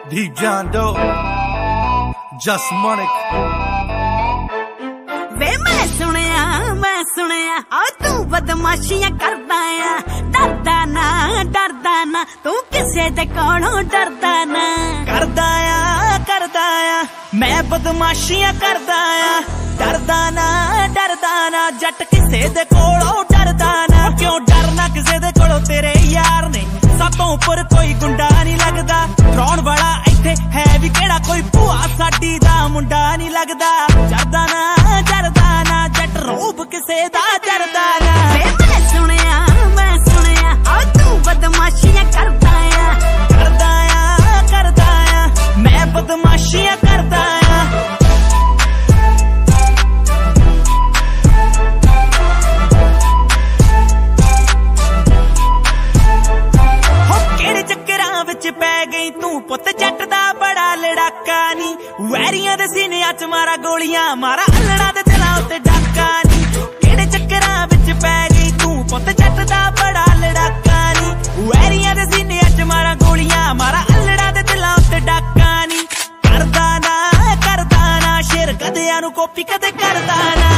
Deep John Doe, Just Monik। वे मैं सुनिया आ तू बदमाशियां करदा आ, डरदा ना तू किसे दे कोलों डरदा ना। करदा आ मैं बदमाशियां करदा आ, डरदा ना जट किसे दे कोलों डरदा ना। क्यों डरना किसे दे कोलों, तेरे यार ने सातों उपर कोई गुंडा नहीं लगदा। रौण वाला इत्थे है भी केड़ा कोई भूआ साडी दा मुंडा नहीं लगदा। डरदा ना जट रूप किसे दा डरदा ना। मैं सुनिया आ तू बदमाशियां करदा आ, मैं बदमाशियां करदा आ। हो केड़े चक्करां विच पै गई तू पुत, जट दा बड़ा लड़ाका नी। वैरियां दे सीनियां च मारा गोलियां, मारा अल्लड़ा दे दिलां उत्ते डाका नी। केड़े चक्करां विच पै गई तू पुत, जट दा बड़ा लड़ाका नी। वैरियां दे सीनियां च मारा गोलियां, मारा अल्लड़ा दे दिलां उत्ते डाका नी। करदा ना शेर कदेआं नूं कॉपी कदे करदा ना।